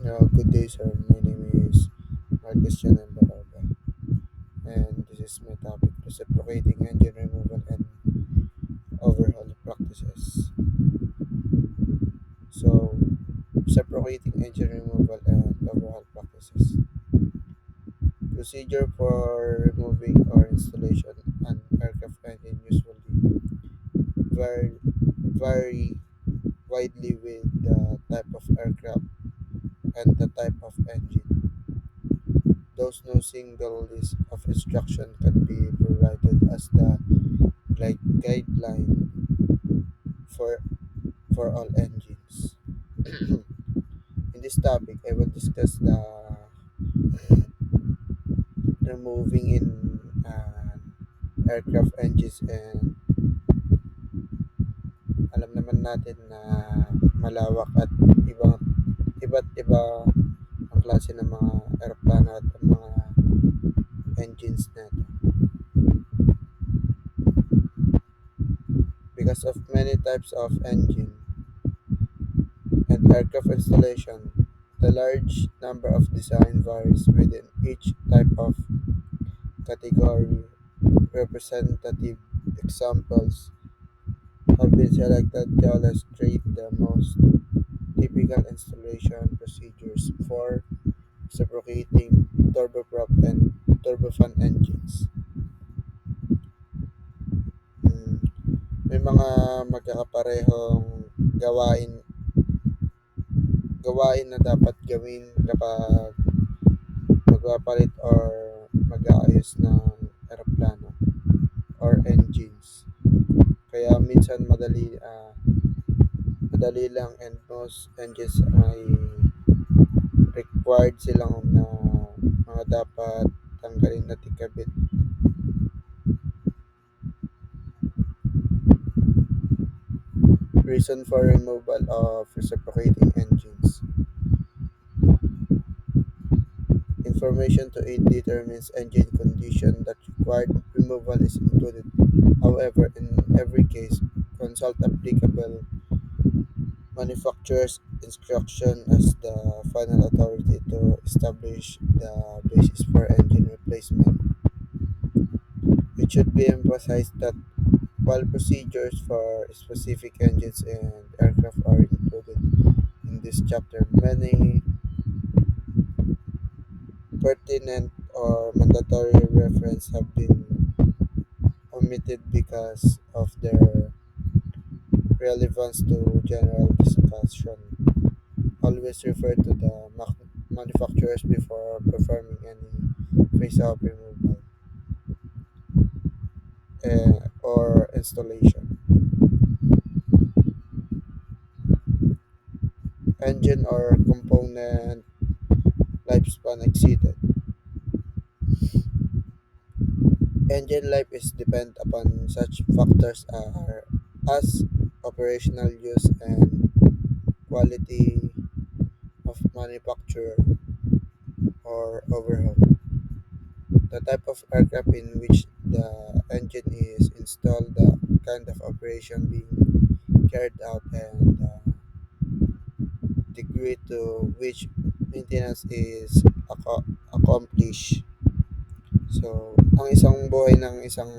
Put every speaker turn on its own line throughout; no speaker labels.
Good day, sir. My name is Christian Embalaga, and this is my topic: reciprocating engine removal and overhaul practices. So, reciprocating engine removal and overhaul practices. Procedure for removing or installation an aircraft engine usually vary, vary widely with the type of aircraft and the type of engine. Those no single list of instruction can be provided as the guideline for all engines. In this topic, I will discuss the removing in aircraft engines, and alam naman natin na malawak at iba't iba ang klase ng mga aeroplano at ang mga engines natin. Because of many types of engine and aircraft installation, the large number of design varies within each type of category. Representative examples have been selected to illustrate the most typical installation procedures for reciprocating turboprop and turbofan engines. Mm, May mga magkakaparehong gawain gawain na dapat gawin kapag magpapalit or mag-aayos ng eroplano or engines. Kaya minsan madali lang, and most engines ay required silang na mga dapat tanggalin at ikabit. Reason for removal of reciprocating engines. Information to aid determines engine condition that required removal is included. However, in every case, consult applicable manufacturer's instruction as the final authority to establish the basis for engine replacement. It should be emphasized that while procedures for specific engines and aircraft are included in this chapter, many pertinent or mandatory references have been omitted because of their relevance to general discussion. Always refer to the manufacturers before performing any face-off removal or installation. Engine or component lifespan exceeded. Engine life is depend upon such factors as operational use and quality of manufacture or overhaul. The type of aircraft in which the engine is installed, the kind of operation being carried out, and the degree to which maintenance is accomplished. So, ang isang buhay ng isang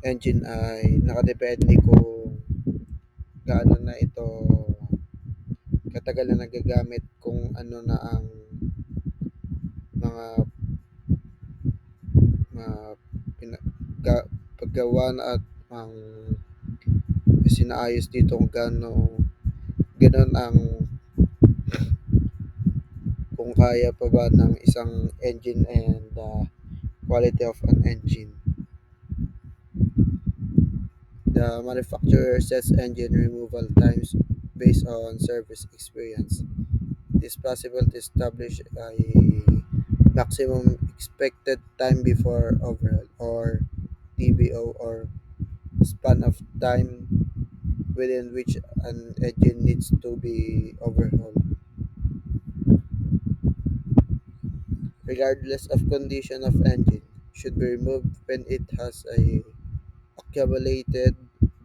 engine ay nakadepende kung gaano na ito katagal na nagagamit, kung ano na ang mga mga paggawa na at ang sinaayos dito, kung ganon ang kung kaya pa ba ng isang engine and the quality of an engine. The manufacturer sets engine removal times based on service experience. It is possible to establish a maximum expected time before overhaul, or TBO, or span of time within which an engine needs to be overhauled, regardless of condition of engine, should be removed when it has accumulated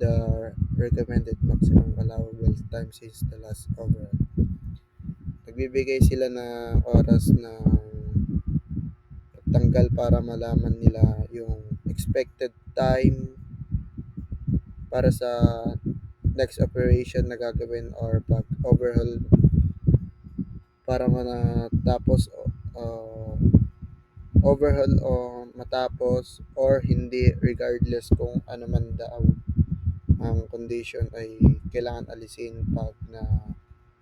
the recommended maximum allowable time since the last overhaul. nagbibigay sila ng oras ng pagtanggal para malaman nila yung expected time para sa next operation na gagawin or pag overhaul para matapos overhaul o matapos or hindi, regardless kung ano man daw ang condition ay kailangan alisin pag na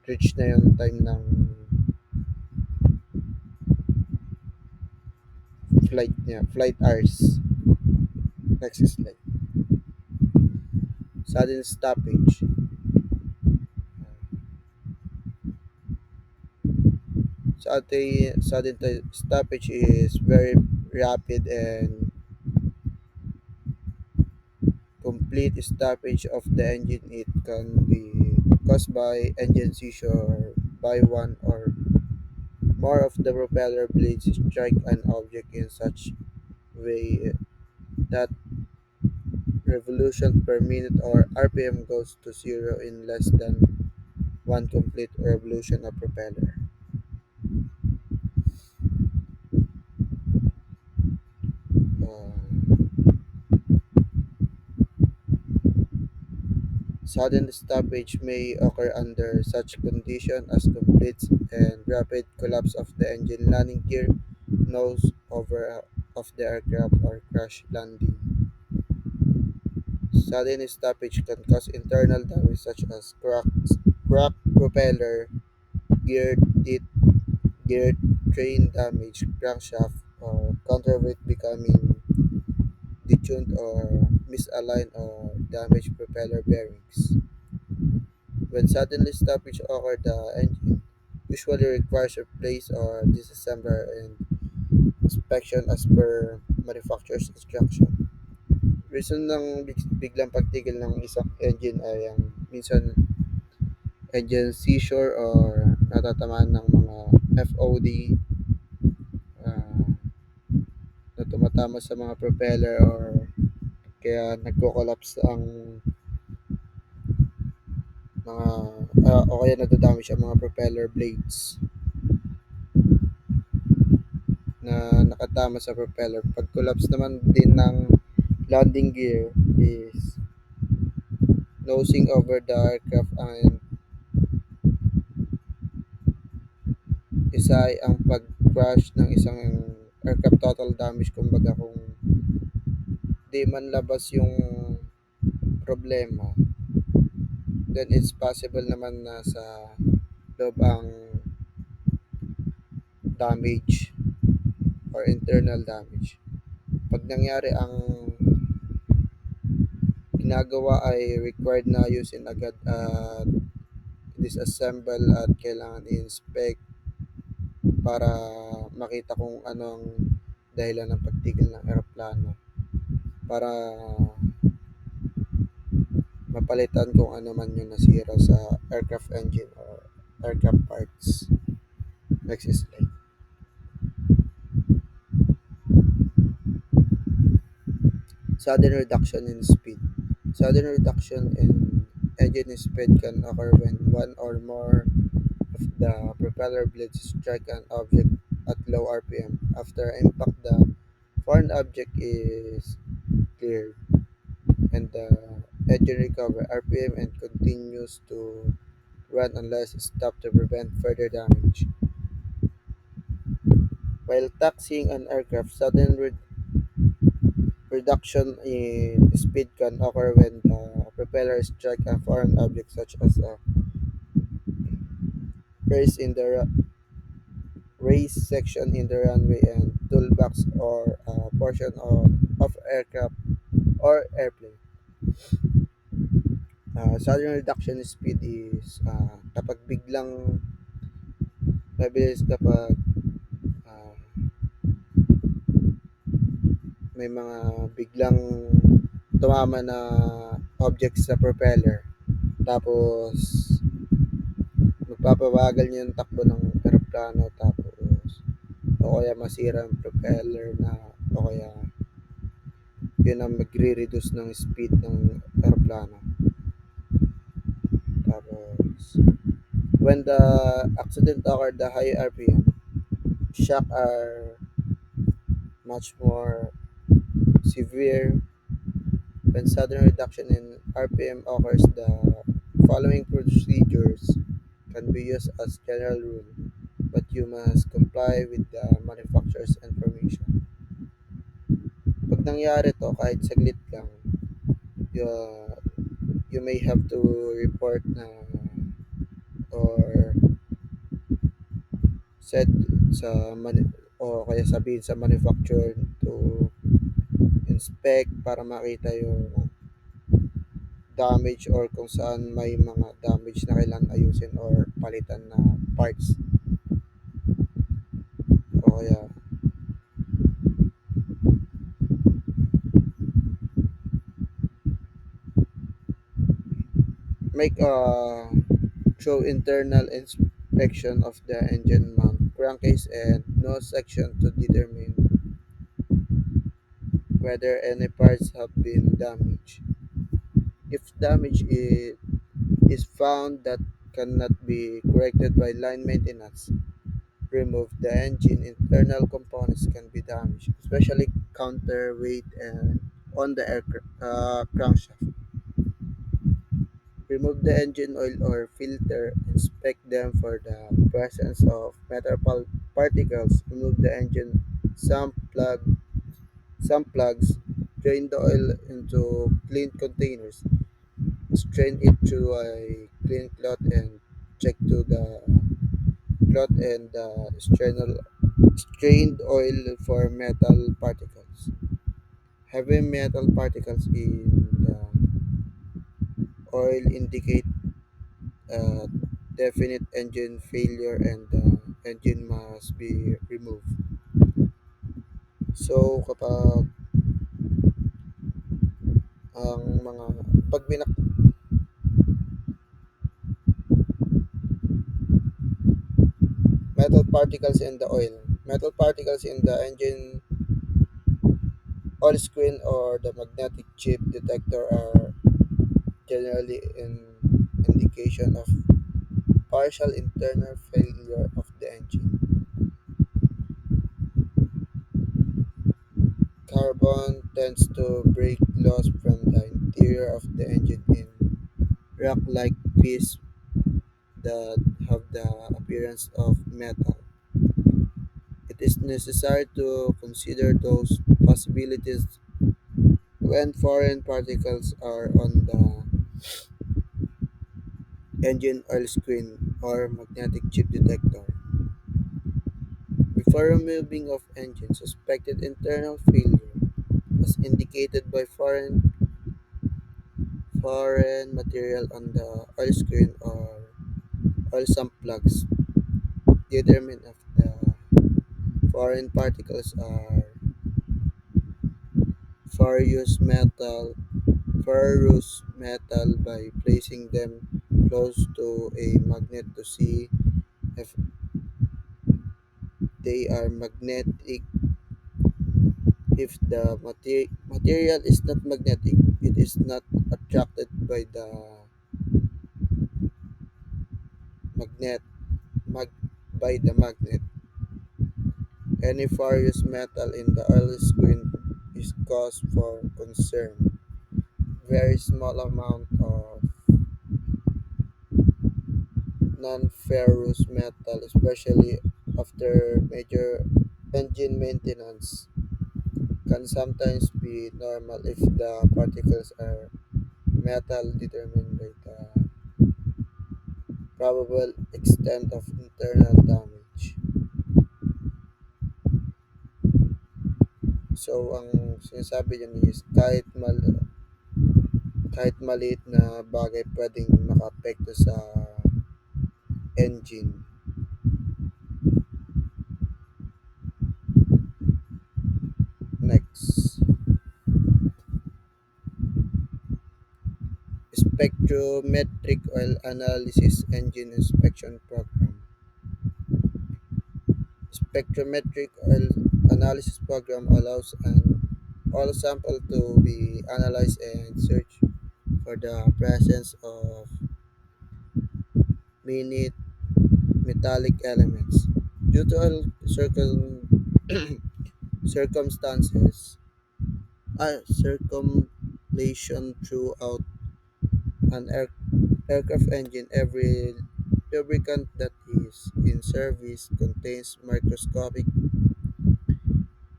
reach na yung time ng flight niya, flight hours. Next slide. Sudden stoppage. Stoppage is very rapid and complete stoppage of the engine. It can be caused by engine seizure by one or more of the propeller blades strike an object in such way that revolution per minute or RPM goes to zero in less than one complete revolution of propeller. Uh, Sudden stoppage may occur under such condition as complete and rapid collapse of the engine landing gear, nose over of the aircraft, or crash landing. Sudden stoppage can cause internal damage such as cracked propeller, gear teeth, gear train damage, crankshaft, or counterweight becoming detuned or misaligned or damaged propeller bearings. When suddenly stoppage occurs, the engine usually requires replace or disassemble and inspection as per manufacturer's instruction. Reason ng biglang pagtigil ng isang engine ay ang minsan engine seizure or natatamaan ng mga FOD na tumatama sa mga propeller or kaya nagko-collapse ang mga o kaya nadadamage ang mga propeller blades na nakatama sa propeller. Pag collapse naman din ng landing gear is nosing over the aircraft and isa ay ang pag-crash ng isang aircraft total damage, kumbaga kung di man labas yung problema, then it's possible naman na sa loob ang damage or internal damage. Pag nangyari ang ginagawa ay required na ayusin agad at disassemble at kailangan i-inspect para makita kung anong dahilan ng pagtigil ng eroplano para mapalitan kung ano man yung nasira sa aircraft engine or aircraft parts. Next slide. Sudden reduction in speed. Sudden reduction in engine speed can occur when one or more of the propeller blades strike an object at low RPM. After impact, the foreign object is cleared and the engine recover RPM and continues to run unless stopped to prevent further damage. While taxiing an aircraft, reduction in speed can occur when the propeller strikes a foreign object such as a race in the race section in the runway and toolbox or a portion of aircraft or airplane. Sudden reduction in speed is kapag biglang mabilis kapag ah, may mga biglang tumama na objects sa propeller. Tapos magpapabagal niya yung takbo ng eroplano, tapos o kaya masira ang propeller na o kaya yun ang magre-reduce ng speed ng eroplano. Tapos When the accident occurred, the high RPM shock are much more severe. When sudden reduction in RPM occurs, the following procedures can be used as general rule, but you must comply with the manufacturer's information. Pag nangyari to, kahit saglit lang, you, you may have to report na or said o kaya sabihin sa manufacturer to inspect para makita yung damage or kung saan may mga damage na kailangan ayusin or palitan na parts o kaya make a through internal inspection of the engine mount crankcase and nose section to determine whether any parts have been damaged. If is found that cannot be corrected by line maintenance, remove the engine internal components can be damaged, especially counterweight and on the crankshaft. Remove the engine oil or filter, inspect them for the presence of metal particles, remove the engine some plug some plugs, drain the oil into clean containers, strain it through a clean cloth and check to the cloth and the strained oil for metal particles. Heavy metal particles in the oil indicate a definite engine failure and the engine must be removed. So kapag ang mga pag metal particles in the oil, metal particles in the engine oil screen or the magnetic chip detector are generally an indication of partial internal failure of the engine. Carbon tends to break loose from the interior of the engine in rock-like pieces that have the appearance of metal. It is necessary to consider those possibilities when foreign particles are on the engine oil screen or magnetic chip detector. Before removing of engine suspected internal failure, as indicated by foreign material on the oil screen or oil sump plugs, determine if the foreign particles are ferrous metal ferrous metal by placing them close to a magnet to see if they are magnetic. If the material is not magnetic, it is not attracted magnet mag, by the magnet. Any ferrous metal in the oil screen is cause for concern. Very small amount of non-ferrous metal, especially after major engine maintenance, can sometimes be normal if the particles are metal determined by the probable extent of internal damage. So, ang sinasabi niyan is kahit maliit na bagay pwedeng makaapekto sa engine. Next, spectrometric oil analysis engine inspection program. Spectrometric oil analysis program allows an oil sample to be analyzed and search for the presence of minute metallic elements. Due to all circumstances, circumlation throughout an aircraft engine, every lubricant that is in service contains microscopic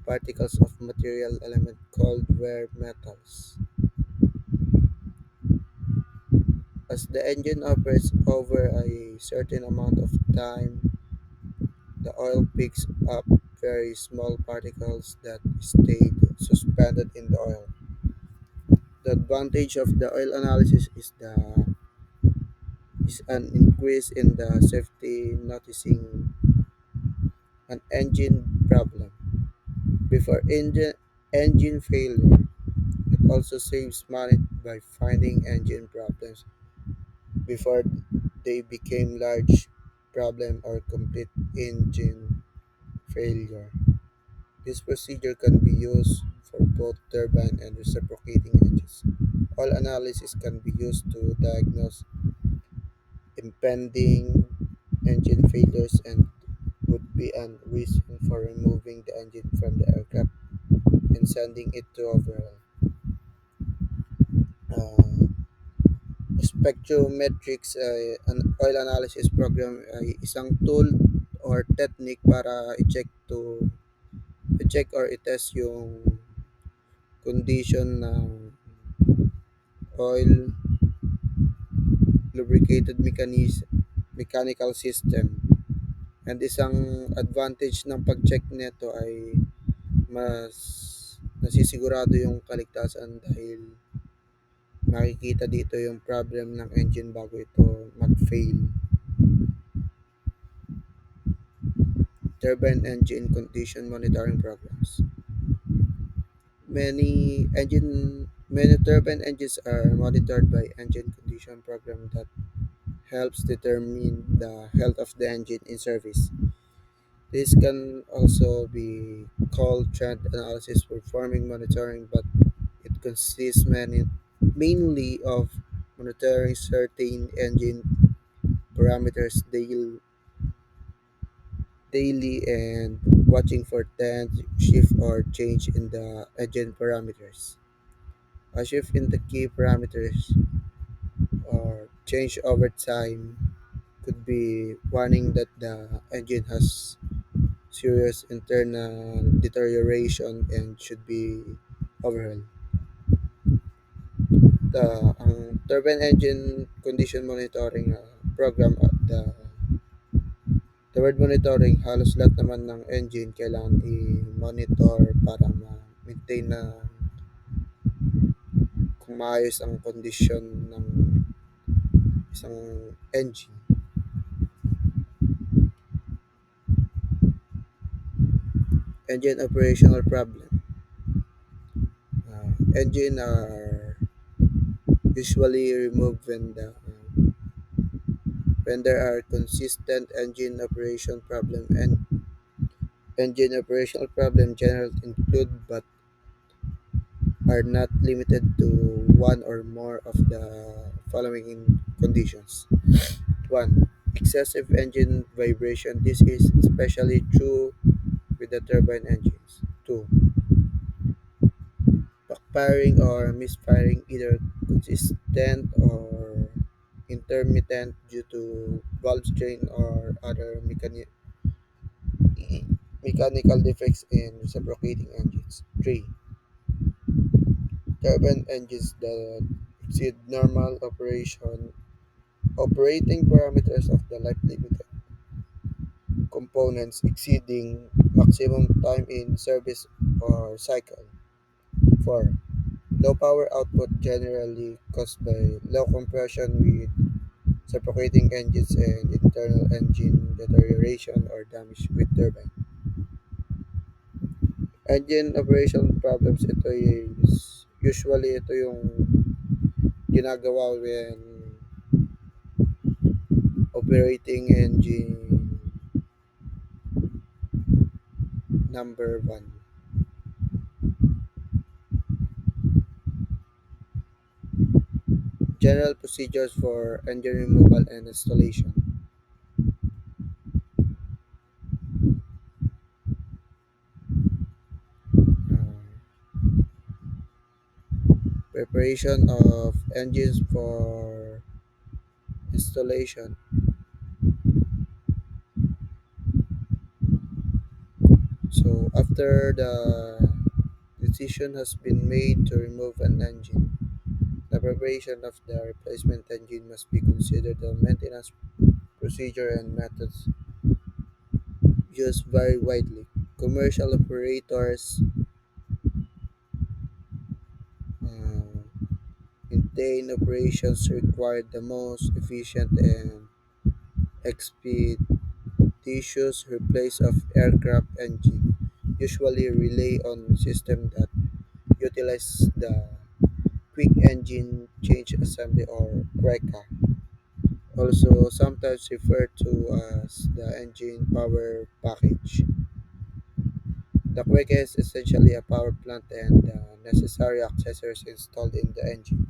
particles of material element called rare metals. As the engine operates over a certain amount of time, the oil picks up very small particles that stayed suspended in the oil. The advantage of the oil analysis is an increase in the safety noticing an engine problem before engine failure. It also saves money by finding engine problems before they became large problem or complete engine failure. This procedure can be used for both turbine and reciprocating engines. All analysis can be used to diagnose impending engine failures and would be a reason for removing the engine from the aircraft and sending it to overhaul. Uh, Spectrometrics ay an oil analysis program ay isang tool or technique para i-check or i-test yung condition ng oil lubricated mechanical system. And isang advantage ng pag-check nito ay mas nasisigurado yung kaligtasan dahil makikita dito yung problem ng engine bago ito mag-fail. Turbine engine condition monitoring programs. Many turbine engines are monitored by engine condition program that helps determine the health of the engine in service. This can also be called trend analysis performing monitoring, but it consists mainly of monitoring certain engine parameters daily and watching for tense shift or change in the engine parameters. A shift in the key parameters or change over time could be warning that the engine has serious internal deterioration and should be overhauled. Ang turbine engine condition monitoring program the word monitoring halos lahat naman ng engine kailangan i-monitor para ma-maintain na kung maayos ang kondisyon ng isang engine. Engine operational problem. Engine are usually removed when there are consistent engine operation problem, and engine operational problem generally include but are not limited to one or more of the following conditions. 1. Excessive engine vibration. This is especially true with the turbine engines. 2. Backfiring or misfiring, either consistent or intermittent due to valve strain or other mechanical defects in reciprocating engines. 3. Turbine engines that exceed normal operating parameters of the life limited components exceeding maximum time in service or cycle. 4. Low power output generally caused by low compression with suffocating engines and internal engine deterioration or damage with turbine. Engine operation problems, ito yung ginagawa when operating engine number 1. General procedures for engine removal and installation. Preparation of engines for installation. So after the decision has been made to remove an engine, the preparation of the replacement engine must be considered. The maintenance procedure and methods used vary widely. Commercial operators uh, maintain operations require the most efficient and expeditious replace of aircraft engine, usually rely on systems that utilize the quick engine change assembly or QECA, also sometimes referred to as the engine power package. The QECA is essentially a power plant and the necessary accessories installed in the engine.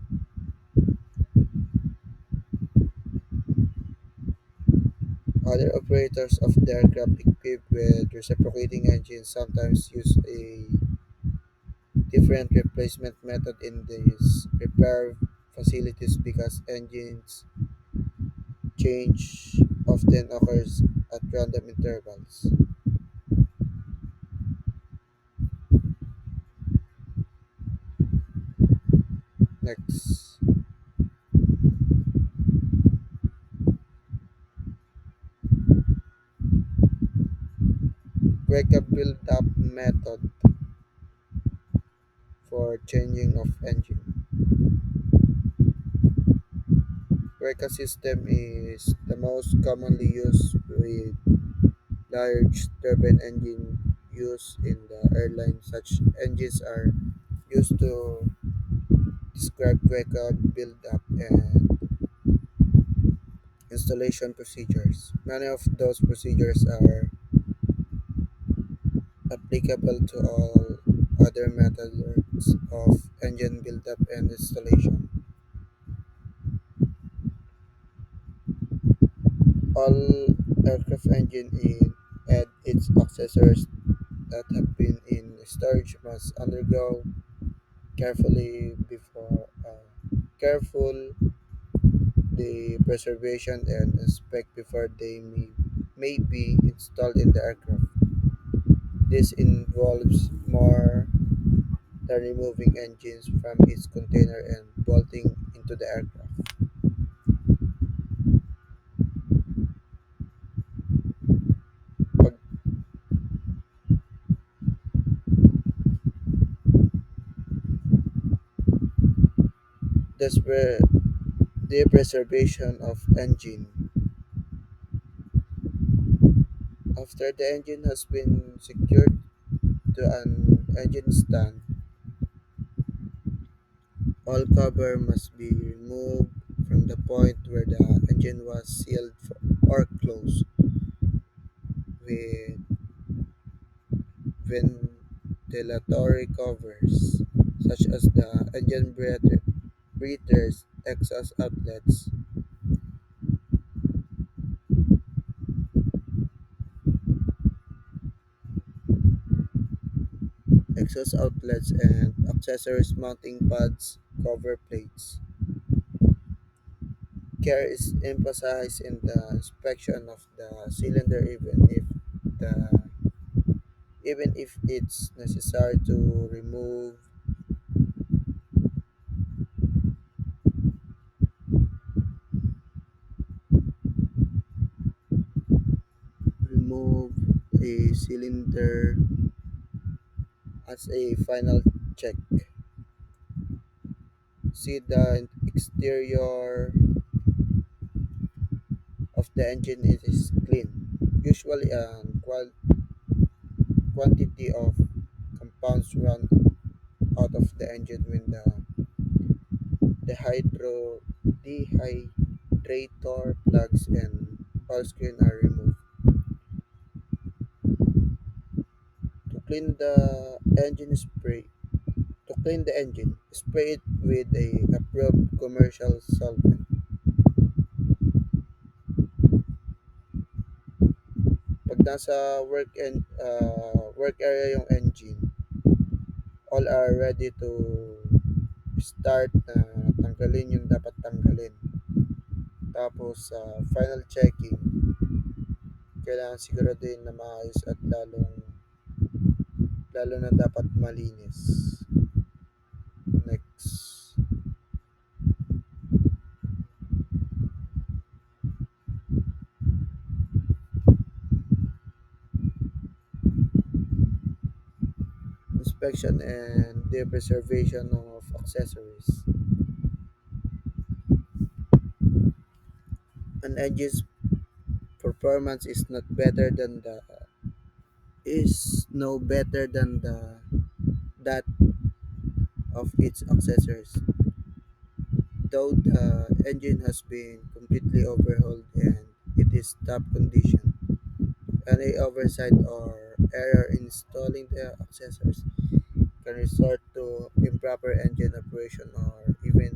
Other operators of the aircraft equipped with reciprocating engines sometimes use a different replacement method in these repair facilities because engines change often occurs at random intervals. Next, Weka build-up method for changing of engine. Weka system is the most commonly used with large turbine engine used in the airline. Such engines are used to describe Weka build-up and installation procedures. Many of those procedures are applicable to all other methods of engine build-up and installation. All aircraft engine in and its accessories that have been in storage must undergo carefully before careful the preservation and inspect before they may be installed in the aircraft. This involves more than removing engines from its container and bolting into the aircraft. Pag despre- the preservation of engine. After the engine has been secured to an engine stand, all cover must be removed from the point where the engine was sealed or closed with ventilatory covers, such as the engine breathers, exhaust outlets, and accessories mounting pads, cover plates. Care is emphasized in the inspection of the cylinder the even if it's necessary to remove a cylinder as a final check. See the exterior of the engine it is clean. Usually a quantity of compounds run out of the engine when the dehydrator plugs and oil screen are removed. To clean the engine spray To clean the engine, spray it with a approved commercial solvent. Pag nasa work area yung engine, all are ready to start na tanggalin yung dapat tanggalin. Tapos sa final checking, kailangan siguraduhin na maayos at lalo na dapat malinis. Next, inspection and the preservation of accessories. An engine's performance is no better than the that of its accessories. Though the engine has been completely overhauled and it is top condition, any oversight or error in installing the accessories can resort to improper engine operation or even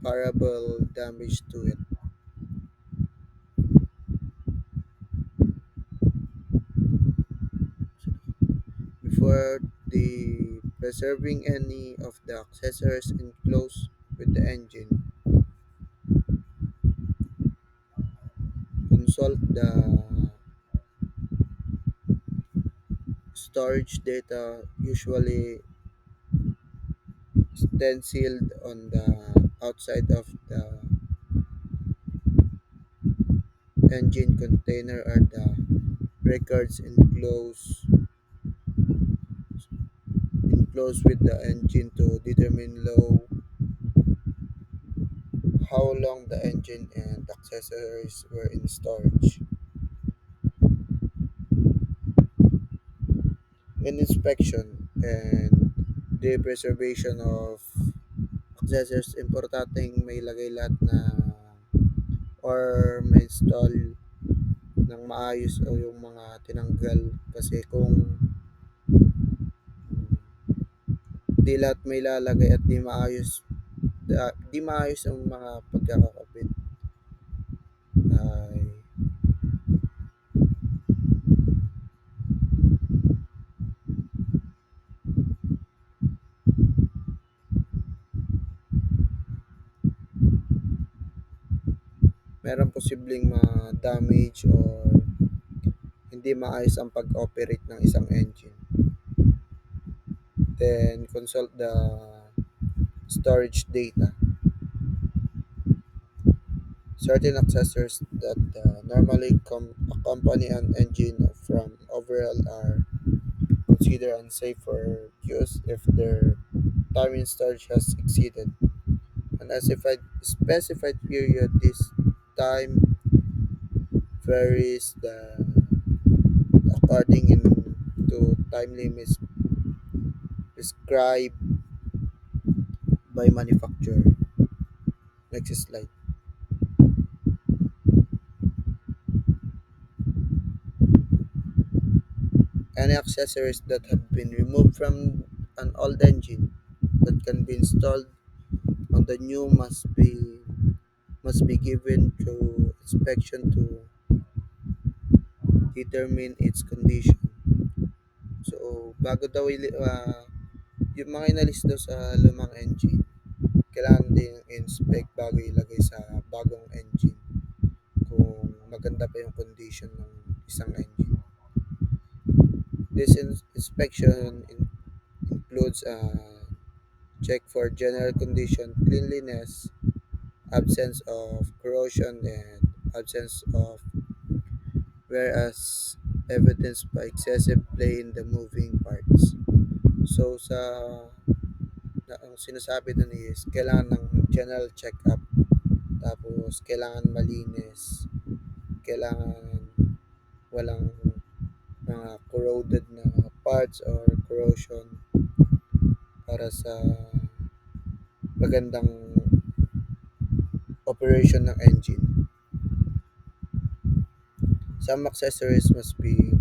reparable damage to it. Before the preserving any of the accessories enclosed with the engine, consult the storage data, usually stenciled on the outside of the engine container, are the records enclosed with the engine to determine how long the engine and accessories were in storage. In inspection and the preservation of accessories, importanteng may lagay lahat na or may install ng maayos o yung mga tinanggal kasi kung di lahat may lalagay at di maayos ang mga pagkakakabit ay meron posibleng ma-damage or hindi maayos ang pag-operate ng isang engine. Then consult the storage data. Certain accessories that normally accompany an engine from overhaul are considered unsafe for use if their time in storage has exceeded an specified period. This time varies according to time limits prescribed by manufacturer. Next slide. Any accessories that have been removed from an old engine that can be installed on the new must be given through inspection to determine its condition. So, bago daw yung mga inalis daw sa lumang engine, kailangan din inspect bago ilagay sa bagong engine kung maganda pa yung condition ng isang engine. This inspection includes check for general condition, cleanliness, absence of corrosion, and absence of wear as evidenced by excessive play in the moving parts. So ang sinasabi dun is kailangan ng general check-up, tapos kailangan malinis, kailangan walang mga corroded na parts or corrosion para sa magandang operation ng engine. Some accessories must be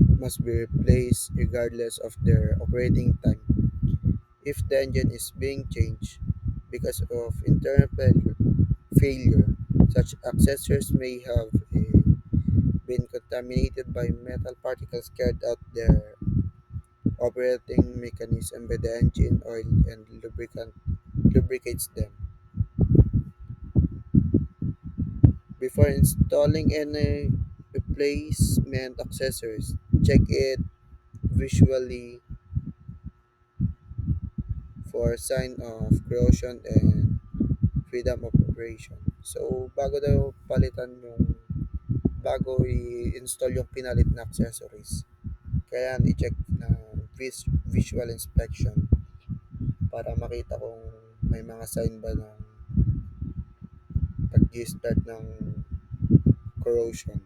replaced regardless of their operating time. If the engine is being changed because of internal failure, such accessories may have been contaminated by metal particles carried out there operating mechanism by the engine oil and lubricant lubricates them. Before installing any replacement accessories, check it visually for sign of corrosion and freedom of operation. So, bago i-install yung pinalit na accessories, kaya i-check na visual inspection para makita kung may mga sign ba ng pag-start ng corrosion.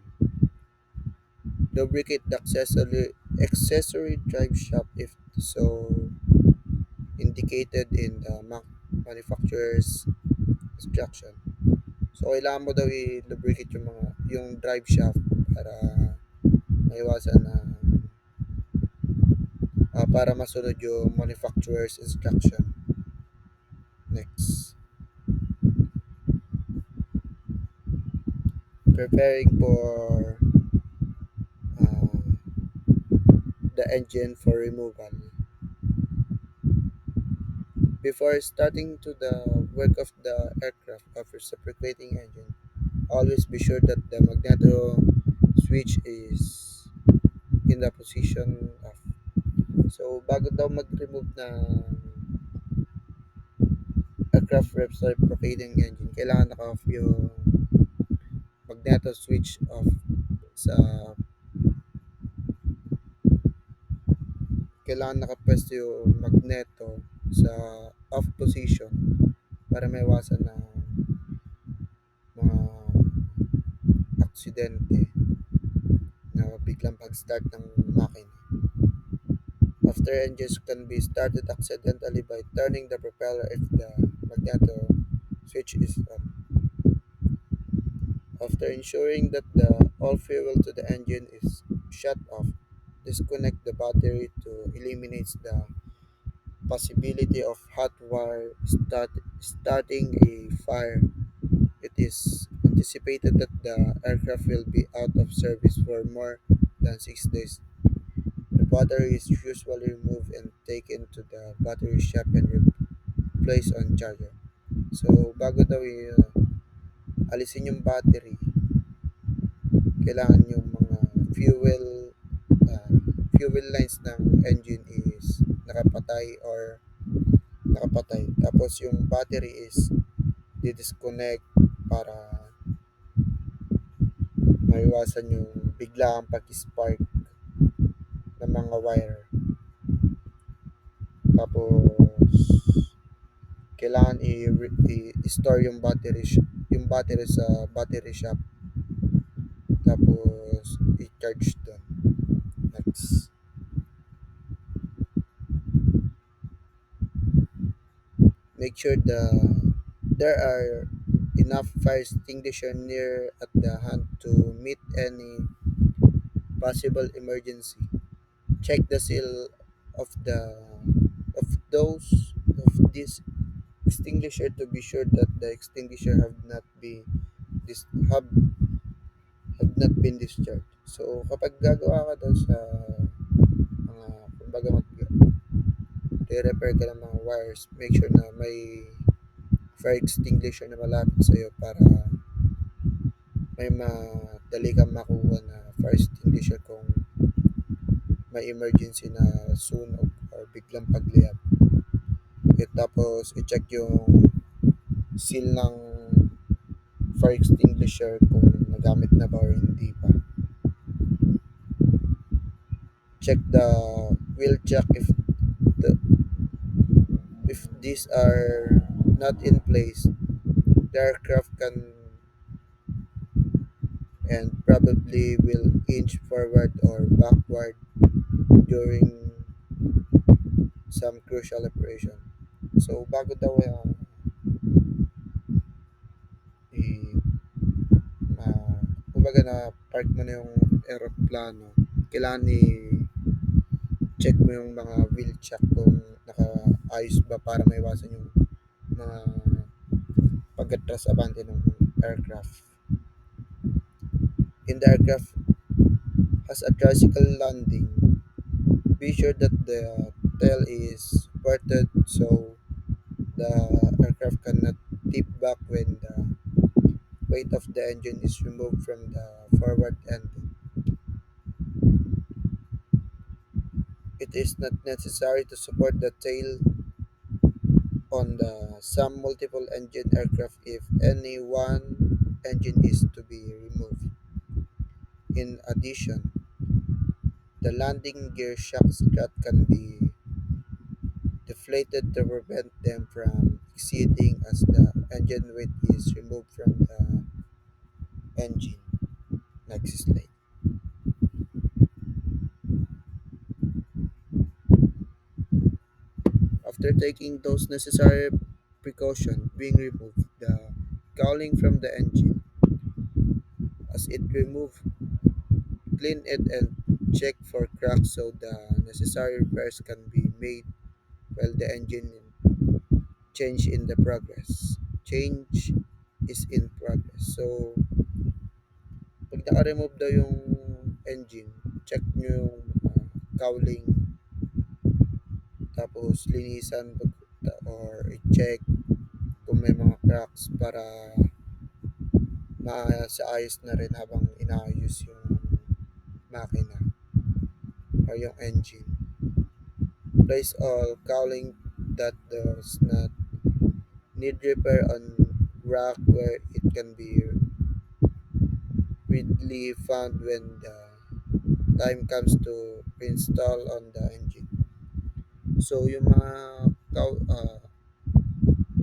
Lubricate the accessory drive shaft if so indicated in the manufacturer's instruction. So kailangan mo daw i-lubricate yung drive shaft para maiwasan na para masunod yung manufacturer's instruction. Next, preparing for uh, the engine for removal. Before starting to the work of the aircraft of reciprocating engine, always be sure that the magneto switch is in the position of. So, bago daw mag-remove ng aircraft reciprocating engine, kailangan naka-off yung magneto switch off sa kailangan nakapwesto yung magneto sa off position para maiwasan ng mga aksidente na biglang pag-start ng makina. After engines can be started accidentally by turning the propeller if the magneto switch is on. After ensuring that all fuel to the engine is shut off, disconnect the battery to eliminate the possibility of hot wire starting a fire. It is anticipated that the aircraft will be out of service for more than 6 days. The battery is usually removed and taken to the battery shop and replaced on charger. So, bago daw alisin yung battery, kailangan yung mga fuel uh, fuel lines ng engine is nakapatay. Tapos yung battery is di-disconnect para maiwasan yung biglaang pag-spark ng mga wire. Tapos kailangan i-store yung battery sa battery shop tapos i-charge doon. Next, make sure there are enough fire extinguisher near at the hand to meet any possible emergency. Check the seal of the of those of this extinguisher to be sure that the extinguisher dis, have have not been discharged. So kapag gagawa ka daw sa mga kumbaga repair ka ng mga wires, make sure na may fire extinguisher na malapit sa iyo para may madali kang makuha na fire extinguisher kung may emergency na sunog or biglang pagliyab. Tapos i-check yung seal ng fire extinguisher kung nagamit na ba or hindi pa. Check the wheel check the if these are not in place, the aircraft can and probably will inch forward or backward during some crucial operation. So bago daw i kumbaga na park mo na yung aeroplano, kailangan check mo yung mga wheel check kung nakaayos ba para maiwasan yung mga pag-atras abante ng aircraft. In the aircraft has a tricycle landing, Be sure that the tail is supported so the aircraft cannot tip back when the weight of the engine is removed from the forward end. It is not necessary to support the tail on the some multiple engine aircraft if any one engine is to be removed. In addition, the landing gear shock strut can be deflated to prevent them from exceeding as the engine weight is removed from the engine. Next slide. After taking those necessary precautions being removed, the cowling from the engine, as it removed, clean it and check for cracks so the necessary repairs can be made while the engine change in the progress. Change is in progress. So, pag naka-remove daw yung engine, check nyo yung cowling, tapos linisan or i-check kung may mga cracks para maayos na rin habang inaayos yung makina or yung engine. Place all cowling that does not need repair on rack where it can be readily found when the time comes to install on the engine. So yung mga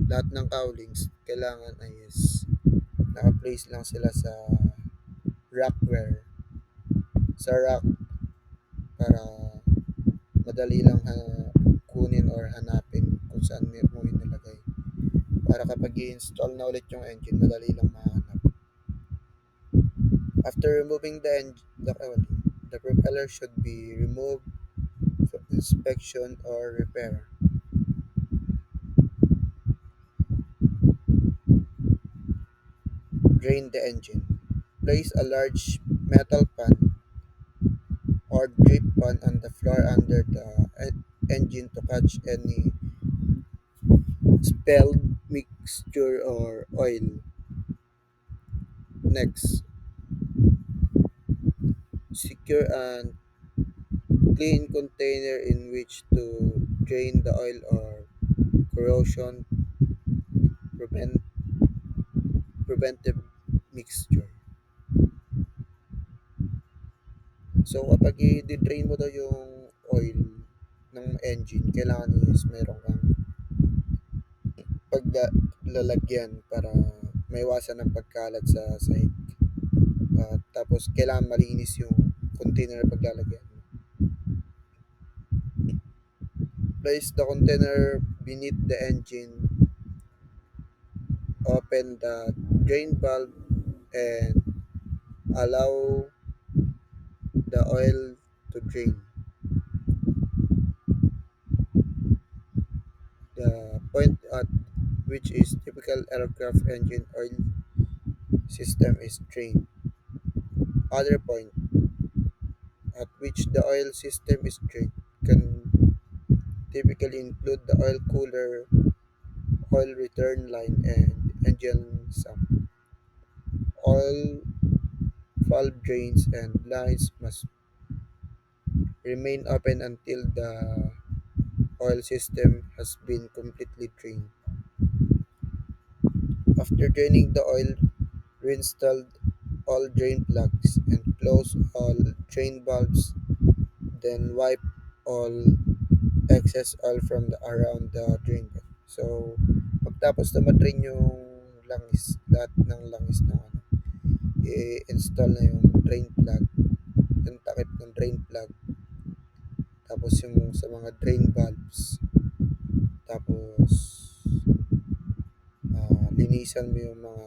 lahat ng cowlings kailangan ay is naka-place lang sila sa rackware sa rack para madali lang kunin or hanapin kung saan mo inilagay. Para kapag i-install na ulit yung engine, madali lang mahanap. After removing the propeller should be removed for inspection or repair. Drain the engine. Place a large metal pan or drip pan on the floor under the engine to catch any spilled mixture or oil. Next, secure a clean container in which to drain the oil or corrosion preventive mixture. So kapag i-drain mo daw yung oil ng engine, kailangan is meron kang paglalagyan para maiwasan ng pagkalat sa sahig. Tapos kailangan malinis yung container na paglalagyan. Place the container beneath the engine, open the drain valve, and allow the oil to drain. The point at which is typical aircraft engine oil system is drained. Other point at which the oil system is drained can typically include the oil cooler, oil return line, and engine sump. All valve drains and lines must remain open until the oil system has been completely drained. After draining the oil, reinstall all drain plugs and close all drain valves, then wipe all excess oil from around the drain bed. So, pagtapos na ma-drain yung langis, lahat ng langis ng ano, i-install na yung drain plug, yung takip ng drain plug, tapos yung sa mga drain valves, tapos linisan mo yung mga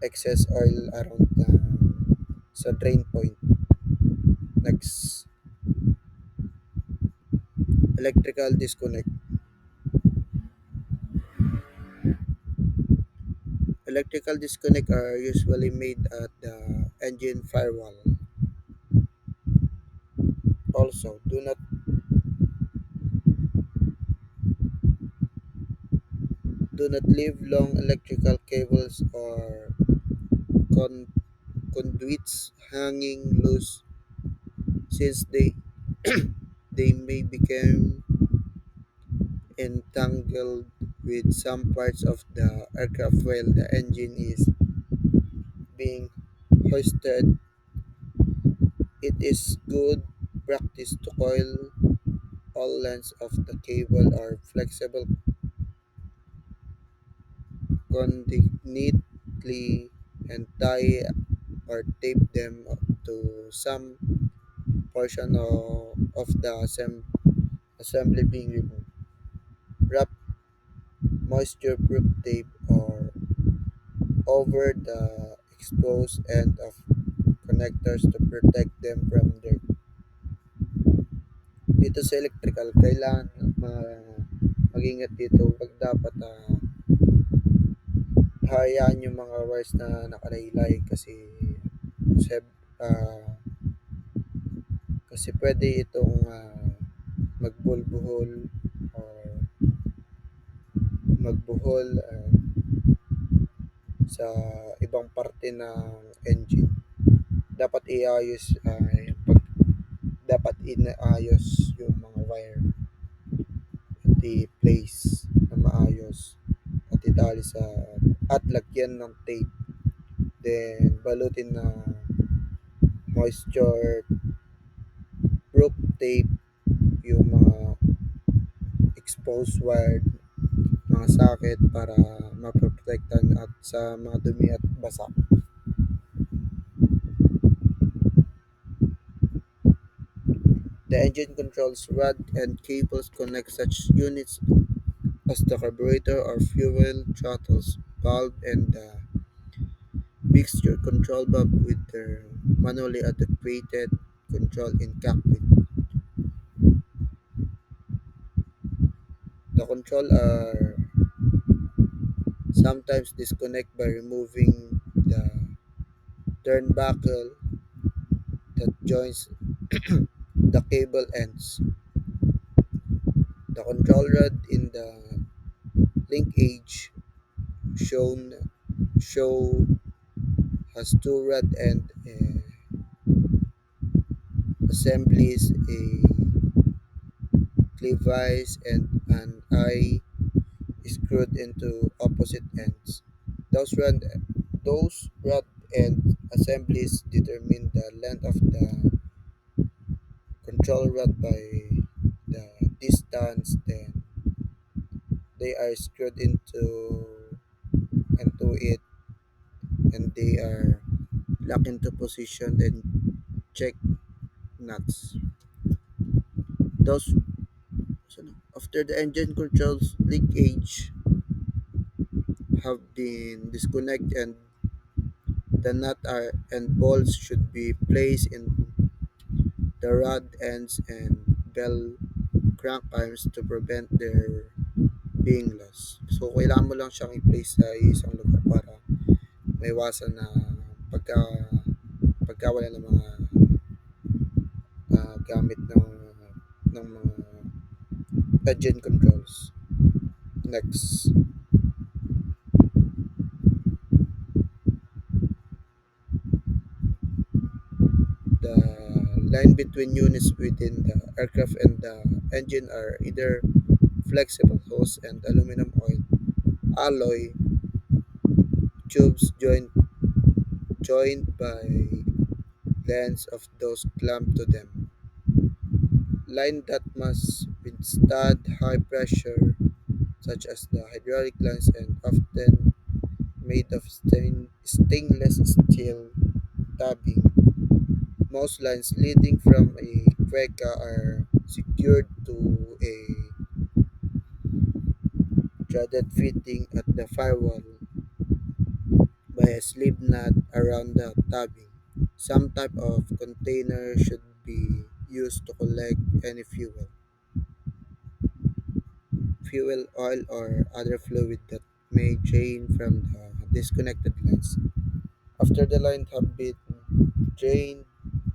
excess oil around sa drain point. Next, electrical disconnect. Electrical disconnect are usually made at the engine firewall. Also, do not leave long electrical cables or con- conduits hanging loose since they may become entangled with some parts of the aircraft while the engine is being hoisted. It is good practice to coil all lengths of the cable or flexible neatly and tie or tape them to some portion of the assembly being removed. Wrap moisture-proof tape or over the exposed end of connectors to protect them from dirt. Dito sa electrical, kailangan mag-ingat dito. Wag dapat hayaan yung mga wires na nakalaylay kasi ah, kasi pwede itong magbulbuhol or magbuhol sa ibang parte ng engine. Dapat dapat inaayos yung mga wire at i-place na maayos at itali at lagyan ng tape, then balutin na moisture proof tape yung mga exposed wire, mga socket para maprotektan at sa mga dumi at basa. The engine controls rod and cables connect such units as the carburetor or fuel throttles valve and the mixture control valve with their manually activated control in cockpit. The control are sometimes disconnect by removing the turnbuckle that joins the cable ends. The control rod in the linkage shown show has two rod end assemblies, a clevis and an eye screwed into opposite ends. Those rod those rod end assemblies determine the length of the control rod by the distance then they are screwed into it, and they are locked into position and check nuts. Those after the engine controls linkage have been disconnected and the nut are and bolts should be placed in the rod ends and bell crank arms to prevent their being lost. So, kailangan mo lang siyang i-place sa isang lugar para maiwasan na pagka pagkawala ng mga gamit ng mga engine controls. Next, the line between units within the aircraft and the engine are either flexible hose and aluminum oil alloy tubes joined by lengths of those clamped to them. Line that must withstand high pressure, such as the hydraulic lines, and often made of stainless steel tubbing. Most lines leading from a Queca are secured to a threaded fitting at the firewall by a slip knot around the tubbing. Some type of container should be used to collect any fuel, oil, or other fluid that may drain from the disconnected lines. After the lines have been drained,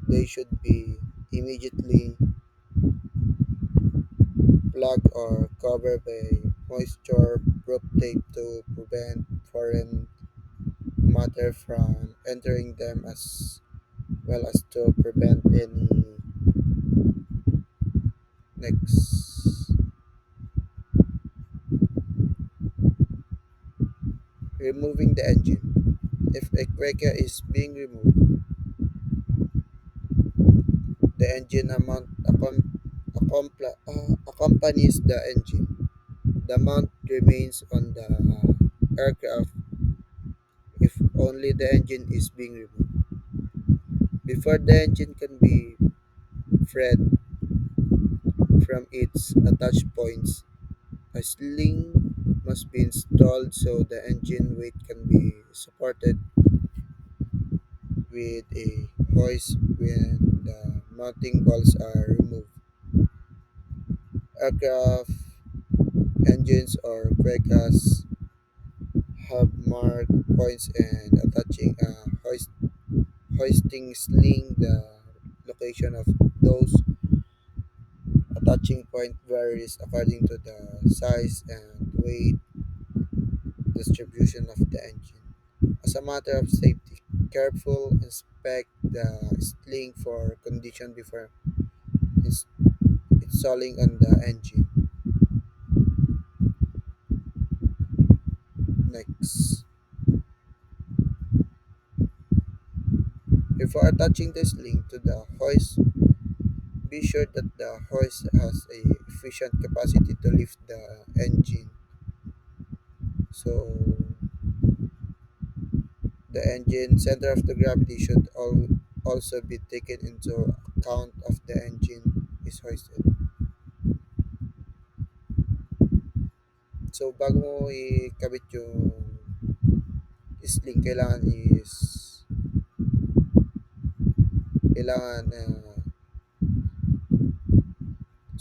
they should be immediately Plug or cover by moisture-proof tape to prevent foreign matter from entering them as well as to prevent any next. Removing the engine. If a cracker is being removed, the engine amount accompanies the engine. The mount remains on the aircraft if only the engine is being removed. Before the engine can be freed from its attach points, a sling must be installed so the engine weight can be supported with a hoist when the mounting bolts are removed. Aircraft engines or crackers have marked points and attaching a hoisting sling. The location of those attaching point varies according to the size and weight distribution of the engine. As a matter of safety, careful inspect the sling for condition before ins- installing on the engine. Next, before attaching the sling to the hoist, be sure that the hoist has a efficient capacity to lift the engine. So the engine center of the gravity should also be taken into account of the engine is hoisted. So bago mo ikabit yung sling, kailangan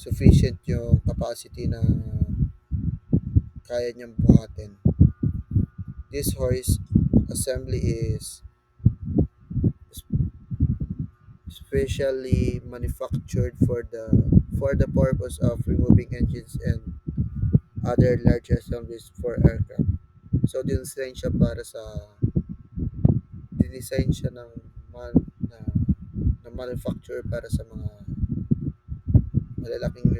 sufficient yung capacity na kaya niyang buhatin. This hoist assembly is specially manufactured for the purpose of removing engines and other large assemblies for aircraft. So dinesign siya para sa dinesign siya ng man, na, na manufacturer para sa mga malalaking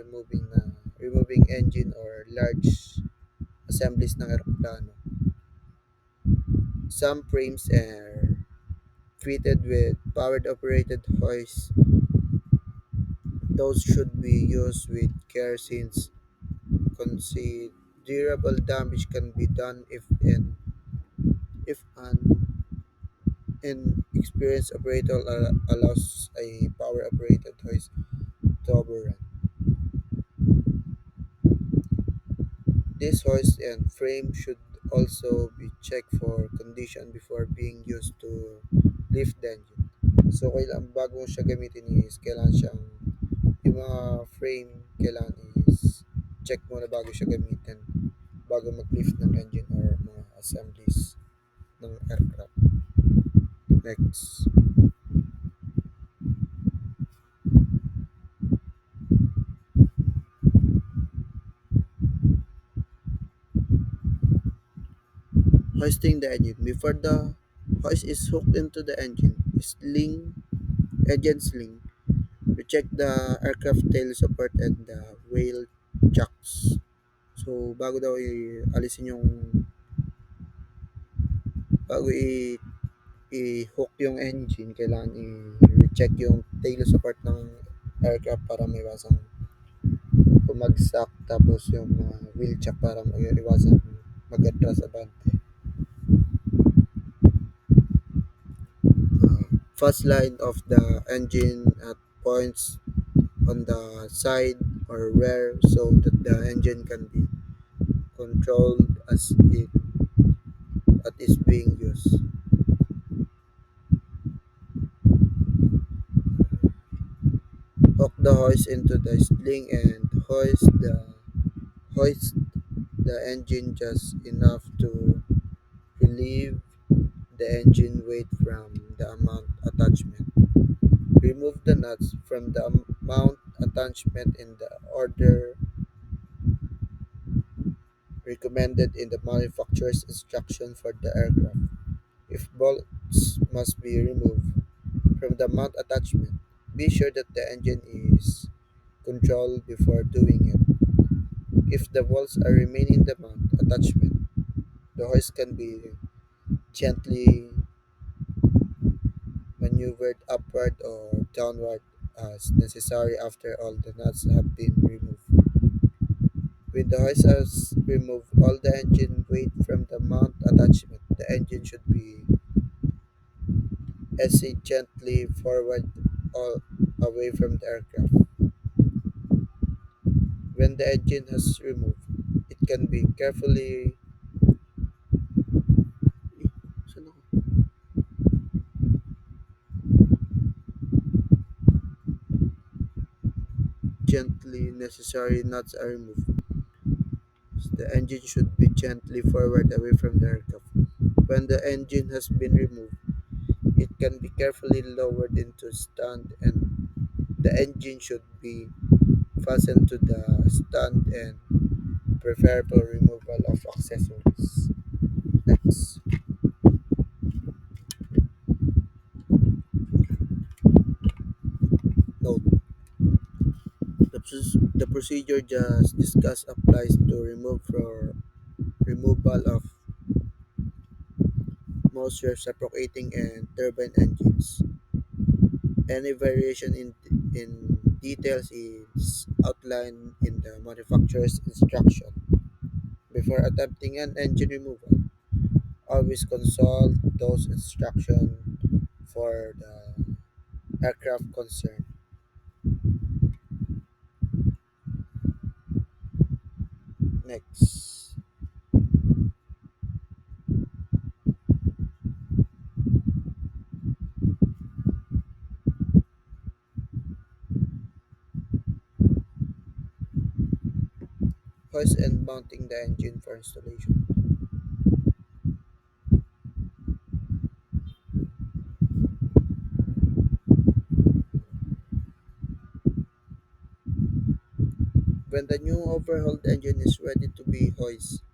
removing engine or large assemblies ng eroplano. Some frames are fitted with powered operated hoists. Those should be used with care since considerable damage can be done if an inexperienced operator allows a power operated hoist to overrun. This hoist and frame should also be checked for condition before being used to lift the engine. So kailangan bago mo siya gamitin is kailangan siyang yung mga frame kailangan is check muna bago siya gamitin bago mag-lift ng engine or mga assemblies ng aircraft. Next, hoisting the engine. Before the hoist is hooked into the engine sling, we check the aircraft tail support and the wheel chocks. So, alisin yung, bago i-hook yung engine, kailangan i-check yung tail support ng aircraft para maiwasang bumagsak tapos yung mga wheel chuck para maiwasan mag-atras abante. Fast line of the engine at points on the side or rear so that the engine can be controlled as is being used. Hook the hoist into the sling and hoist the engine just enough to relieve the engine weight from the mount attachment. Remove the nuts from the mount attachment in the order recommended in the manufacturer's instruction for the aircraft. If bolts must be removed from the mount attachment, be sure that the engine is controlled before doing it. If the bolts are remaining in the mount attachment, the hoist can be gently maneuvered upward or downward as necessary after all the nuts have been removed. When the hoist has removed all the engine weight from the mount attachment, the engine should be essayed gently forward or away from the aircraft. When the engine has removed, it can be carefully saan ako? Gently necessary nuts are removed. The engine should be gently forward away from the aircraft. When the engine has been removed, it can be carefully lowered into stand and the engine should be fastened to the stand and preferable removal of accessories. Next, note the procedure just discussed applies to removal of most reciprocating and turbine engines. Any variation in details is outlined in the manufacturer's instruction. Before attempting an engine removal, always consult those instructions for the aircraft concerned. Next, hoist and mounting the engine for installation. When the new overhauled engine is ready to be hoisted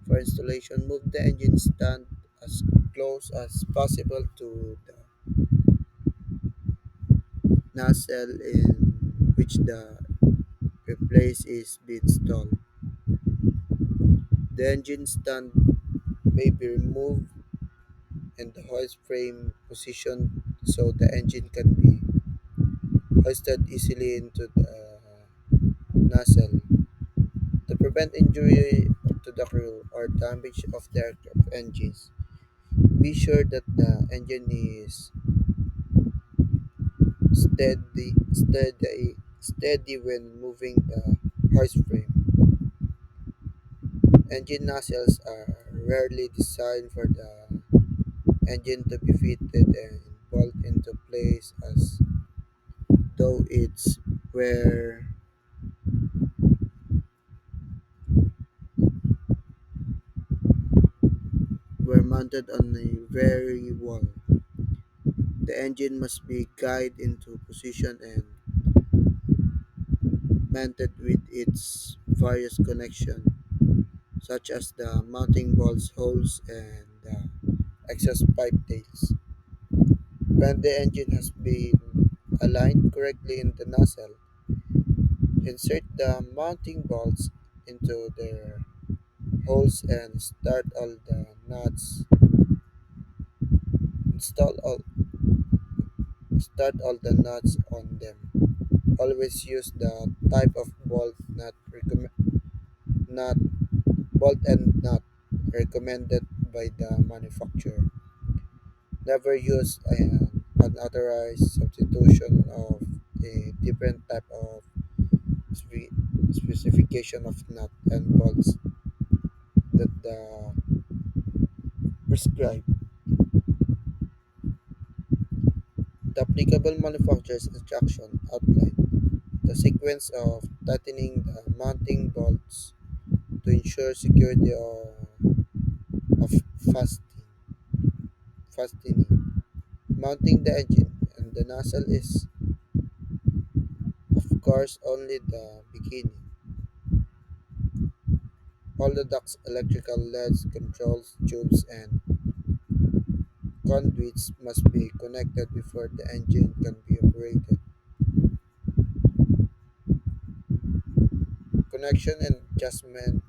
for installation, move the engine stand as close as possible to the nacelle in which the replace is being installed. The engine stand may be removed and the hoist frame positioned so the engine can be hoisted easily into the nacelle. To prevent injury to the crew or damage of the aircraft engines, be sure that the engine is steady when moving the hoist frame. Engine nacelles are rarely designed for the engine to be fitted and bolt into place as though it's were mounted on a very wall. The engine must be guided into position and mounted with its various connections, such as the mounting bolts, holes, and the exhaust pipe tails. When the engine has been aligned correctly in the nozzle, insert the mounting bolts into their holes and install all start all the nuts on them. Always use the type of nut bolt and nut recommended by the manufacturer. Never use an unauthorized substitution of a different type of spe- specification of nut and bolts that the prescribed. The applicable manufacturer's instruction outline the sequence of tightening the mounting bolts to ensure security of fastening. fastening. Mounting the engine and the nozzle is, of course, only the beginning. All the ducts, electrical leads, controls, tubes, and conduits must be connected before the engine can be operated. Connection and adjustment.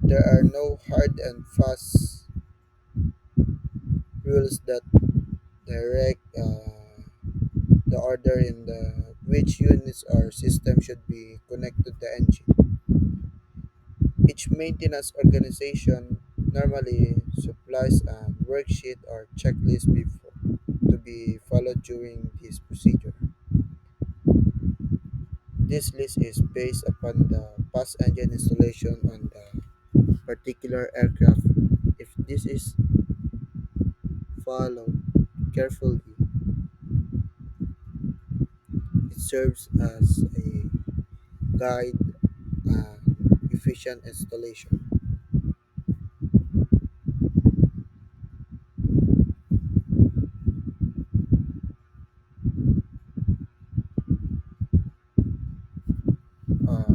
There are no hard and fast rules that direct the order in the which units or system should be connected to the engine. Each maintenance organization normally supplies a worksheet or checklist before to be followed during this procedure. This list is based upon the past engine installation on the particular aircraft. If this is followed carefully, it serves as a guide and efficient installation. Uh,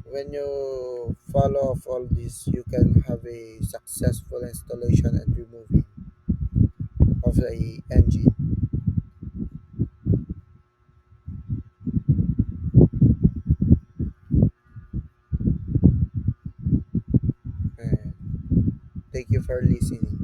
when you follow of all this, you can have a successful installation and removing of the engine. And thank you for listening.